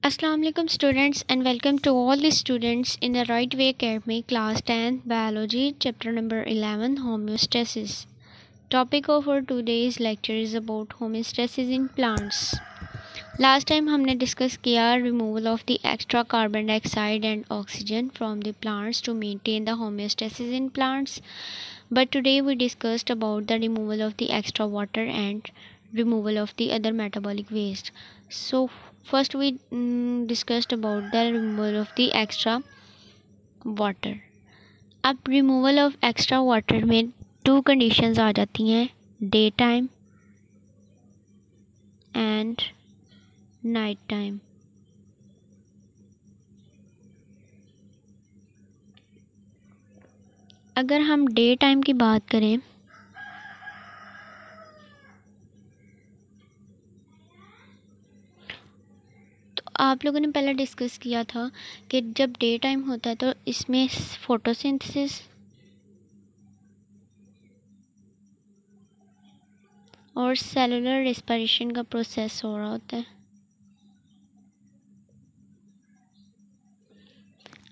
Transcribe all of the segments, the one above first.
Assalamu alaikum students and welcome to all the students in the Right Way Academy class 10 biology chapter number 11 homeostasis. Topic of our today's lecture is about homeostasis in plants. Last time हमने discuss किया removal of the extra carbon dioxide and oxygen from the plants to maintain the homeostasis in plants. But today we discussed about the removal of the extra water and removal of the other metabolic waste. So first we discussed about the removal of the extra water. अब removal of extra water में to conditions आ जाती हैं, day time and night time. अगर हम day time की बात करें तो आप लोगों ने पहले डिस्कस किया था कि जब डे टाइम होता है तो इसमें फोटोसिंथेसिस और सेलुलर रेस्पिरेशन का प्रोसेस हो रहा होता है.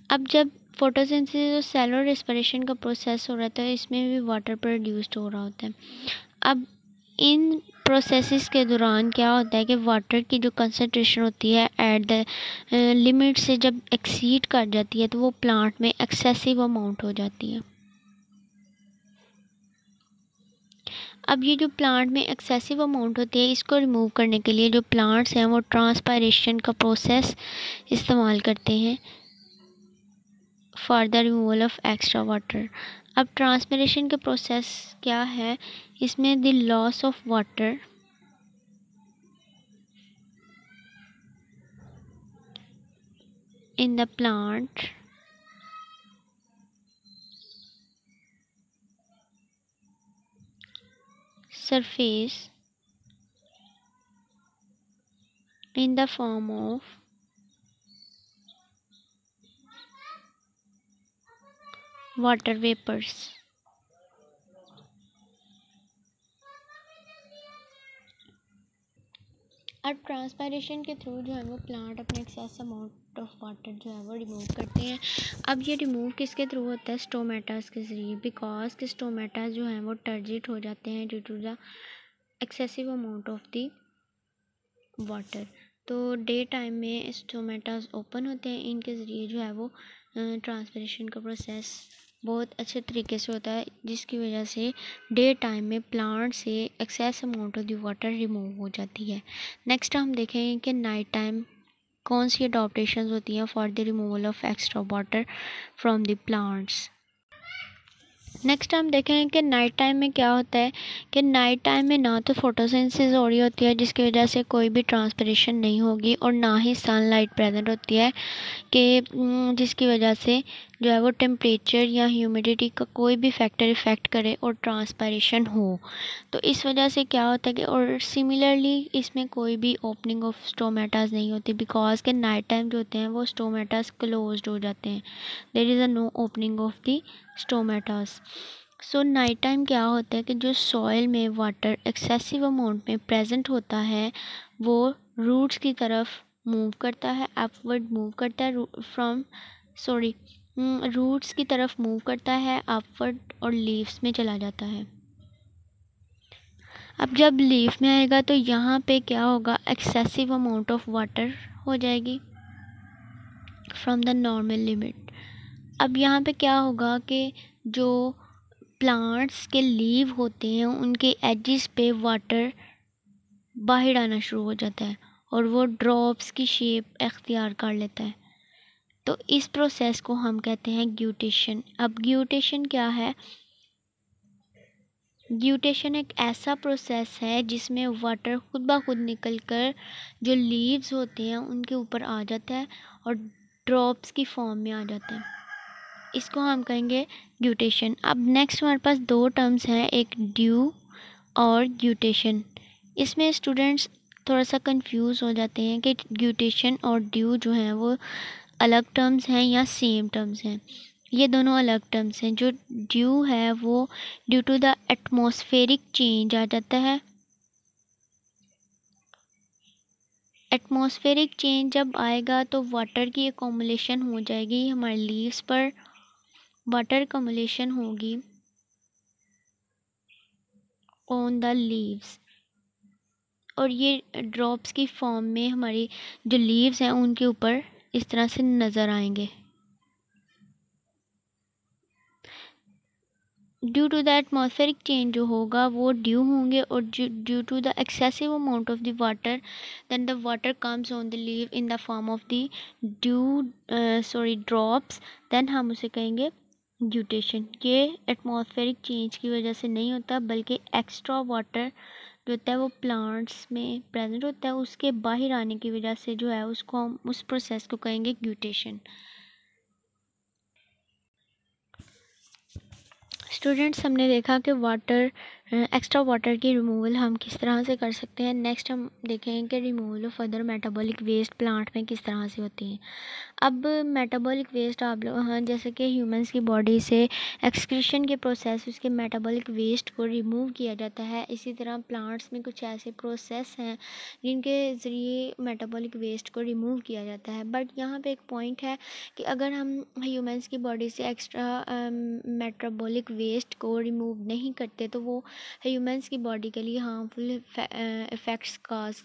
अब जब फोटोसिंथेसिस और सेलुलर रेस्पिरेशन का प्रोसेस हो रहा था इसमें भी वाटर प्रोड्यूस्ड हो रहा होता है. अब इन प्रोसेसेस के दौरान क्या होता है कि वाटर की जो कंसंट्रेशन होती है एट द लिमिट से जब एक्सीड कर जाती है तो वो प्लांट में एक्सेसिव अमाउंट हो जाती है. अब ये जो प्लांट में एक्सेसिव अमाउंट होती है इसको रिमूव करने के लिए जो प्लांट्स हैं वो ट्रांसपायरेशन का प्रोसेस इस्तेमाल करते हैं for the removal of extra water. अब ट्रांसपायरेशन के प्रोसेस क्या है, इसमें the loss of water in the plant surface in the form of water vapors. अब ट्रांसपायरेशन के थ्रू जो है वो प्लांट अपने एक्सेस अमाउंट ऑफ वाटर जो है वो रिमूव करते हैं. अब ये रिमूव किसके थ्रू होता है, स्टोमेटास के ज़रिए, बिकॉज के स्टोमेटास जो हैं वो टर्जिट हो जाते हैं due to the excessive amount of the water. तो डे टाइम में स्टोमेटास ओपन होते हैं, इनके ज़रिए जो है वो ट्रांसपायरेशन का प्रोसेस बहुत अच्छे तरीके से होता है जिसकी वजह से डे टाइम में प्लांट से excess amount of the water remove हो जाती है. नेक्स्ट हम देखेंगे कि नाइट टाइम कौन सी अडॉप्टेशंस होती हैं for the removal of extra water from the plants. Next हम देखेंगे कि नाइट टाइम में क्या होता है कि नाइट टाइम में ना तो फोटोसिंथेसिस हो रही होती है जिसकी वजह से कोई भी ट्रांसपिरेशन नहीं होगी और ना ही सनलाइट प्रेजेंट होती है कि जिसकी वजह से जो है वो टेम्परेचर या ह्यूमिडिटी का कोई भी फैक्टर इफ़ेक्ट करे और ट्रांसपिरेशन हो. तो इस वजह से क्या होता है कि और सिमिलरली इसमें कोई भी ओपनिंग ऑफ स्टोमेटास नहीं होती बिकॉज के नाइट टाइम जो होते हैं वो स्टोमेटास क्लोज्ड हो जाते हैं, there is a no opening of the stomatas. So night time क्या होता है कि जो सॉइल में वाटर एक्सेसिव अमाउंट में प्रेजेंट होता है वो रूट्स की तरफ मूव करता है, अपवर्ड मूव करता है रूट्स की तरफ मूव करता है अपवर्ड और लीव्स में चला जाता है. अब जब लीफ में आएगा तो यहाँ पे क्या होगा, एक्सेसिव अमाउंट ऑफ वाटर हो जाएगी फ्रॉम द नॉर्मल लिमिट. अब यहाँ पे क्या होगा कि जो प्लांट्स के लीव होते हैं उनके एजिस पे वाटर बाहर आना शुरू हो जाता है और वो ड्रॉप्स की शेप अख्तियार कर लेता है. तो इस प्रोसेस को हम कहते हैं ग्यूटेशन. अब ग्यूटेशन क्या है, ग्यूटेशन एक ऐसा प्रोसेस है जिसमें वाटर खुद ब खुद निकल कर जो लीव्स होते हैं उनके ऊपर आ जाता है और ड्रॉप्स की फॉर्म में आ जाता है, इसको हम कहेंगे ग्यूटेशन. अब नेक्स्ट हमारे पास दो टर्म्स हैं, एक ड्यू और ग्यूटेशन. इसमें स्टूडेंट्स थोड़ा सा कंफ्यूज हो जाते हैं कि ग्यूटेशन और ड्यू जो हैं वो अलग टर्म्स हैं या सेम टर्म्स हैं. ये दोनों अलग टर्म्स हैं. जो ड्यू है वो due to the atmospheric change आ जाता है, एटमॉस्फेरिक चेंज जब आएगा तो वाटर की अकोमोलेशन हो जाएगी हमारे लीव्स पर, वाटर अकोमोलेशन होगी ऑन द लीव्स, और ये ड्रॉप्स की फॉर्म में हमारी जो लीव्स हैं उनके ऊपर इस तरह से नज़र आएंगे। Due to the atmospheric change जो होगा वो ड्यू होंगे, और due to the excessive amount of the water then the water comes on the leave in the form of the drops, then हम उसे कहेंगे ग्यूटेशन। ये एटमॉस्फेरिक चेंज की वजह से नहीं होता, बल्कि एक्स्ट्रा वाटर जो होता है वो प्लांट्स में प्रेजेंट होता है, उसके बाहर आने की वजह से जो है उसको हम उस प्रोसेस को कहेंगे ग्यूटेशन। स्टूडेंट्स, हमने देखा कि वाटर एक्स्ट्रा वाटर की रिमूवल हम किस तरह से कर सकते हैं। नेक्स्ट हम देखेंगे कि removal of other metabolic waste plant में किस तरह से होती हैं। अब मेटाबॉलिक वेस्ट आप लोग, हाँ, जैसे कि ह्यूमंस की बॉडी से एक्सक्रीशन के प्रोसेस उसके मेटाबॉलिक वेस्ट को रिमूव किया जाता है, इसी तरह प्लांट्स में कुछ ऐसे प्रोसेस हैं जिनके ज़रिए मेटाबॉलिक वेस्ट को रिमूव किया जाता है। बट यहाँ पे एक पॉइंट है कि अगर हम ह्यूमंस की बॉडी से एक्स्ट्रा मेटाबॉलिक वेस्ट को रिमूव नहीं करते तो वो ह्यूमंस की बॉडी के लिए हार्मफुल इफ़ेक्ट्स काज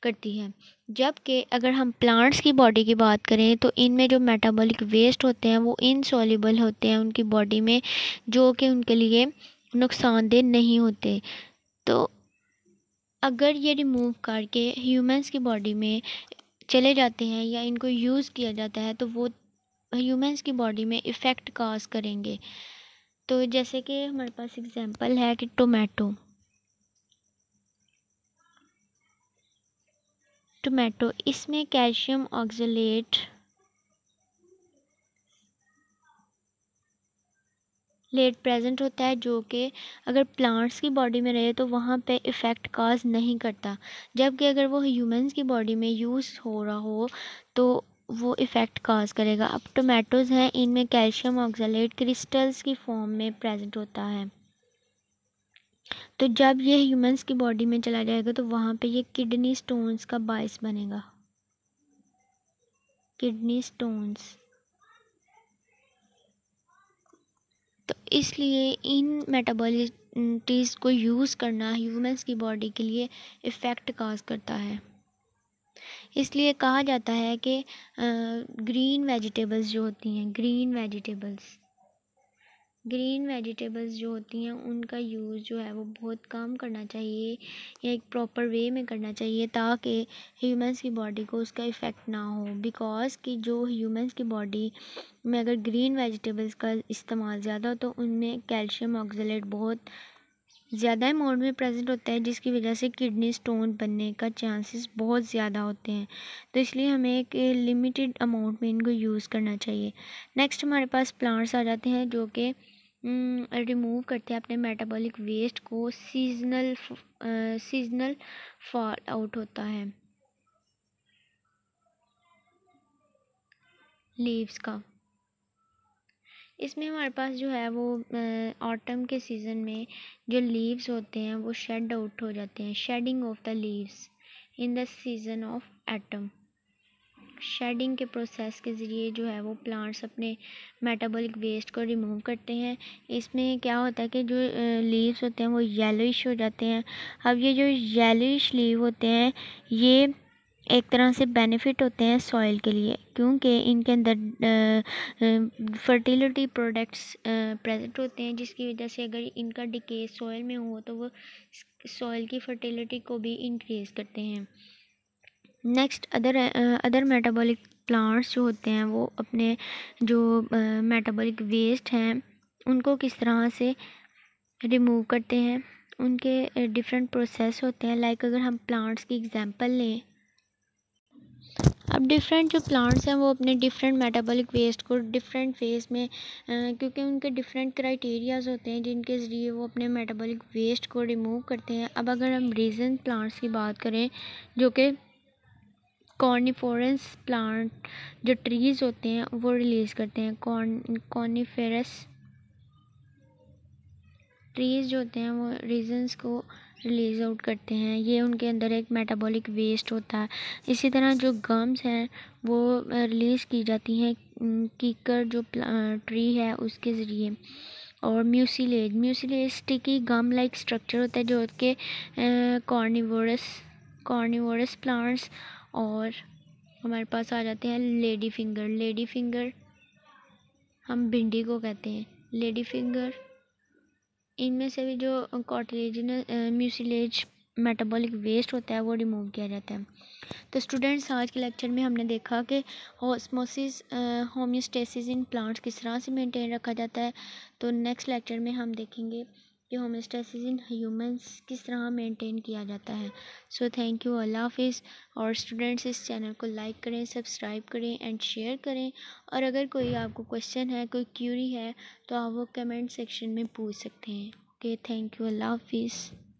करती है। जबकि अगर हम प्लांट्स की बॉडी की बात करें तो इनमें जो मेटाबॉलिक वेस्ट होते हैं वो इनसॉल्युबल होते हैं उनकी बॉडी में, जो कि उनके लिए नुकसानदेह नहीं होते। तो अगर ये रिमूव करके ह्यूमंस की बॉडी में चले जाते हैं या इनको यूज़ किया जाता है तो वो ह्यूमंस की बॉडी में इफ़ेक्ट काज करेंगे। तो जैसे कि हमारे पास एग्जांपल है कि टोमेटो, इसमें कैल्शियम ऑक्सलेट प्रेजेंट होता है, जो कि अगर प्लांट्स की बॉडी में रहे तो वहाँ पे इफ़ेक्ट काज नहीं करता, जबकि अगर वो ह्यूमंस की बॉडी में यूज़ हो रहा हो तो वो इफ़ेक्ट काज करेगा। अब टोमेटोज़ हैं, इनमें कैल्शियम ऑक्सलेट क्रिस्टल्स की फॉर्म में प्रेजेंट होता है, तो जब ये ह्यूमंस की बॉडी में चला जाएगा तो वहाँ पे ये किडनी स्टोन्स का बायस बनेगा। किडनी स्टोन्स, तो इसलिए इन मेटाबॉलिटीज़ को यूज़ करना ह्यूमंस की बॉडी के लिए इफ़ेक्ट काज करता है। इसलिए कहा जाता है कि ग्रीन वेजिटेबल्स जो होती हैं, ग्रीन वेजिटेबल्स जो होती हैं उनका यूज़ जो है वो बहुत कम करना चाहिए या एक प्रॉपर वे में करना चाहिए, ताकि ह्यूमंस की बॉडी को उसका इफ़ेक्ट ना हो। बिकॉज़ कि जो ह्यूमंस की बॉडी में अगर ग्रीन वेजिटेबल्स का इस्तेमाल ज़्यादा हो तो उनमें कैल्शियम ऑक्सलेट बहुत ज़्यादा अमाउंट में प्रेजेंट होता है, जिसकी वजह से किडनी स्टोन बनने का चांसेस बहुत ज़्यादा होते हैं। तो इसलिए हमें एक लिमिटेड अमाउंट में इनको यूज़ करना चाहिए। नेक्स्ट हमारे पास प्लांट्स आ जाते हैं जो कि रिमूव करते हैं अपने मेटाबॉलिक वेस्ट को। सीजनल फॉल आउट होता है लीव्स का। इसमें हमारे पास जो है वो ऑटम के सीज़न में जो लीव्स होते हैं वो शेड आउट हो जाते हैं, shedding of the leaves in the season of autumn. Shedding के प्रोसेस के ज़रिए जो है वो प्लांट्स अपने मेटाबॉलिक वेस्ट को रिमूव करते हैं। इसमें क्या होता है कि जो लीव्स होते हैं वो येलोइश हो जाते हैं। अब ये जो येलोइश लीव होते हैं ये एक तरह से बेनिफिट होते हैं सॉइल के लिए, क्योंकि इनके अंदर फर्टिलिटी प्रोडक्ट्स प्रेजेंट होते हैं, जिसकी वजह से अगर इनका डिके सॉइल में हो तो वो सॉइल की फर्टिलिटी को भी इंक्रीज़ करते हैं। नेक्स्ट अदर मेटाबॉलिक प्लांट्स जो होते हैं वो अपने जो मेटाबॉलिक वेस्ट हैं उनको किस तरह से रिमूव करते हैं, उनके डिफरेंट प्रोसेस होते हैं। लाइक अगर हम प्लांट्स की एग्जांपल लें, अब डिफरेंट जो प्लांट्स हैं वो अपने डिफरेंट मेटाबॉलिक वेस्ट को डिफरेंट फेज में क्योंकि उनके डिफरेंट क्राइटेरियाज होते हैं जिनके ज़रिए वो अपने मेटाबॉलिक वेस्ट को रिमूव करते हैं। अब अगर हम रीजन प्लांट्स की बात करें जो कि कॉर्निफोरस प्लांट जो ट्रीज़ होते हैं वो रिलीज़ करते हैं, कॉर्निफेरस ट्रीज़ जो होते हैं वो रीजन्स को रिलीज़ आउट करते हैं। ये उनके अंदर एक मेटाबॉलिक वेस्ट होता है। इसी तरह जो गम्स हैं वो रिलीज़ की जाती हैं कीकर जो ट्री है उसके ज़रिए। और म्यूसिलेज स्टिकी गम लाइक स्ट्रक्चर होता है जो कि कॉर्निवोरस प्लांट्स। और हमारे पास आ जाते हैं लेडी फिंगर हम भिंडी को कहते हैं लेडी फिंगर। इनमें से भी जो कॉटिलेजिनस म्यूसिलेज मेटाबॉलिक वेस्ट होता है वो रिमूव किया जाता है। तो स्टूडेंट्स, आज के लेक्चर में हमने देखा कि ऑस्मोसिस होम्योस्टेसिस इन प्लांट्स किस तरह से मेंटेन रखा जाता है। तो नेक्स्ट लेक्चर में हम देखेंगे कि होम्योस्टेसिस इन ह्यूमंस किस तरह मेंटेन किया जाता है। सो थैंक यू, अल्लाह हाफिज़। और स्टूडेंट्स, इस चैनल को लाइक करें, सब्सक्राइब करें एंड शेयर करें। और अगर कोई आपको क्वेश्चन है, कोई क्यूरी है, तो आप वो कमेंट सेक्शन में पूछ सकते हैं। ओके, थैंक यू, अल्लाह हाफिज़।